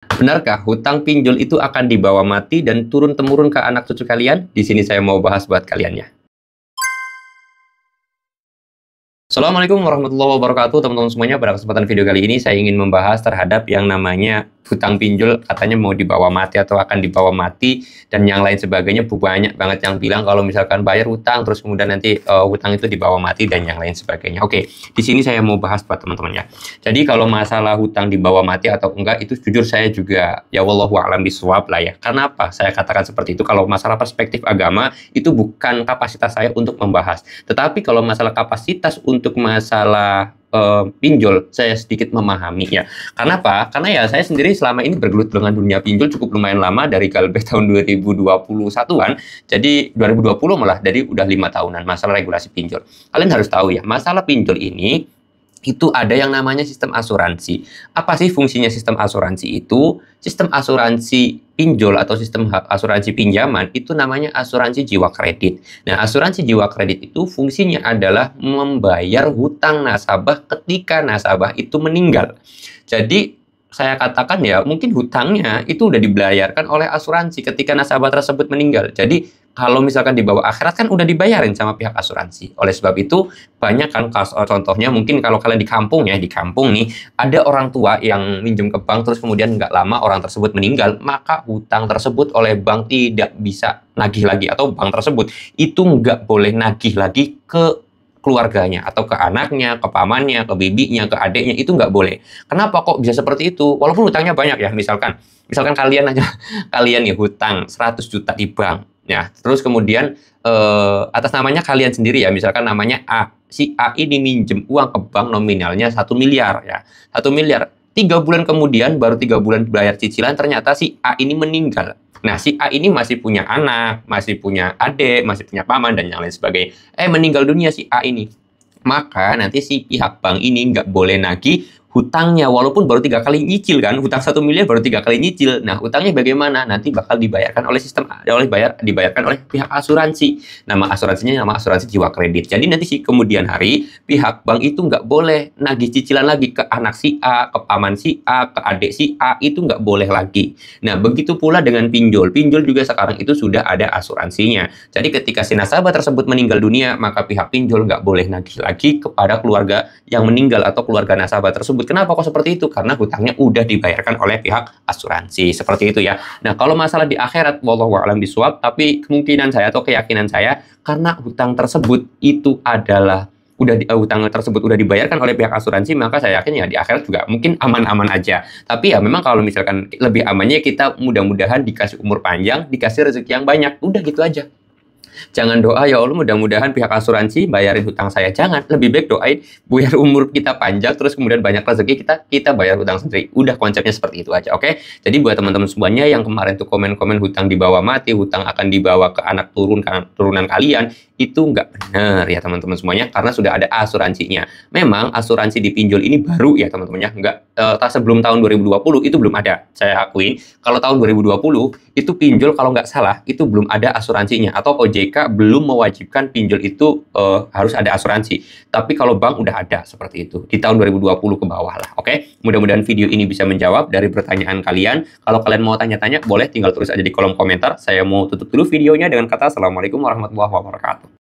Benarkah hutang pinjol itu akan dibawa mati dan turun-temurun ke anak cucu kalian? Di sini saya mau bahas buat kalian ya. Assalamualaikum warahmatullahi wabarakatuh teman-teman semuanya. Pada kesempatan video kali ini saya ingin membahas terhadap yang namanya hutang pinjol, katanya mau dibawa mati atau akan dibawa mati dan yang lain sebagainya. Banyak banget yang bilang kalau misalkan bayar hutang terus kemudian nanti hutang itu dibawa mati dan yang lain sebagainya. Oke, di sini saya mau bahas buat teman-teman ya. Jadi kalau masalah hutang dibawa mati atau enggak itu jujur saya juga ya wallahu a'lam bishawab lah ya. Karena apa? Saya katakan seperti itu, kalau masalah perspektif agama itu bukan kapasitas saya untuk membahas. Tetapi kalau masalah kapasitas untuk masalah pinjol, saya sedikit memahaminya. Karena apa? Karena ya saya sendiri selama ini bergelut dengan dunia pinjol cukup lumayan lama, dari Galbeh tahun 2021-an. Jadi 2020 malah, dari udah 5 tahunan masalah regulasi pinjol. Kalian harus tahu ya, masalah pinjol ini itu ada yang namanya sistem asuransi. Apa sih fungsinya sistem asuransi itu? Sistem asuransi pinjol atau sistem asuransi pinjaman itu namanya asuransi jiwa kredit. Nah, asuransi jiwa kredit itu fungsinya adalah membayar hutang nasabah ketika nasabah itu meninggal. Jadi saya katakan ya, mungkin hutangnya itu udah dibayarkan oleh asuransi ketika nasabah tersebut meninggal. Jadi kalau misalkan dibawa akhirat kan udah dibayarin sama pihak asuransi. Oleh sebab itu banyak kan contohnya, mungkin kalau kalian di kampung ya, di kampung nih ada orang tua yang minjem ke bank terus kemudian nggak lama orang tersebut meninggal, maka hutang tersebut oleh bank tidak bisa nagih lagi, atau bank tersebut itu nggak boleh nagih lagi ke keluarganya atau ke anaknya, ke pamannya, ke bibinya, ke adiknya, itu nggak boleh. Kenapa kok bisa seperti itu? Walaupun hutangnya banyak ya, misalkan kalian aja, kalian ya hutang 100 juta di bank, ya, terus kemudian atas namanya kalian sendiri ya, misalkan namanya A, si A ini minjem uang ke bank nominalnya 1 miliar ya, 1 miliar. 3 bulan kemudian, baru 3 bulan bayar cicilan, ternyata si A ini meninggal. Nah, si A ini masih punya anak, masih punya adik, masih punya paman, dan yang lain sebagainya. Meninggal dunia si A ini. Maka nanti si pihak bank ini nggak boleh nagih hutangnya, walaupun baru 3 kali nyicil kan, hutang 1 miliar baru 3 kali nyicil. Nah, hutangnya bagaimana? Nanti bakal dibayarkan oleh sistem, dibayarkan oleh pihak asuransi. Nama asuransinya nama asuransi jiwa kredit. Jadi nanti si kemudian hari pihak bank itu nggak boleh nagih cicilan lagi ke anak si A, ke paman si A, ke adik si A, itu nggak boleh lagi. Nah, begitu pula dengan pinjol. Pinjol juga sekarang itu sudah ada asuransinya. Jadi ketika si nasabah tersebut meninggal dunia, maka pihak pinjol nggak boleh nagih lagi kepada keluarga yang meninggal atau keluarga nasabah tersebut. Kenapa kok seperti itu? Karena hutangnya udah dibayarkan oleh pihak asuransi. Seperti itu ya. Nah, kalau masalah di akhirat, wallahu a'lam bishawab, tapi kemungkinan saya atau keyakinan saya, karena hutang tersebut itu adalah hutang tersebut udah dibayarkan oleh pihak asuransi, maka saya yakin ya di akhirat juga mungkin aman-aman aja. Tapi ya memang kalau misalkan lebih amannya kita mudah-mudahan dikasih umur panjang, dikasih rezeki yang banyak. Udah gitu aja. Jangan doa, ya Allah mudah-mudahan pihak asuransi bayarin hutang saya. Jangan, lebih baik doain biar umur kita panjang, terus kemudian banyak rezeki, kita bayar hutang sendiri. Udah, konsepnya seperti itu aja, oke? Jadi buat teman-teman semuanya yang kemarin tuh komen-komen hutang dibawa mati, hutang akan dibawa ke anak turunan kalian, itu nggak benar ya teman-teman semuanya, karena sudah ada asuransinya. Memang asuransi di pinjol ini baru ya teman-teman ya, sebelum tahun 2020 itu belum ada. Saya akuin kalau tahun 2020 itu pinjol kalau nggak salah itu belum ada asuransinya, atau OJK belum mewajibkan pinjol itu harus ada asuransi. Tapi kalau bank udah ada seperti itu di tahun 2020 ke bawah lah. Oke, mudah-mudahan video ini bisa menjawab dari pertanyaan kalian. Kalau kalian mau tanya-tanya boleh tinggal tulis aja di kolom komentar. Saya mau tutup dulu videonya dengan kata assalamualaikum warahmatullahi wabarakatuh.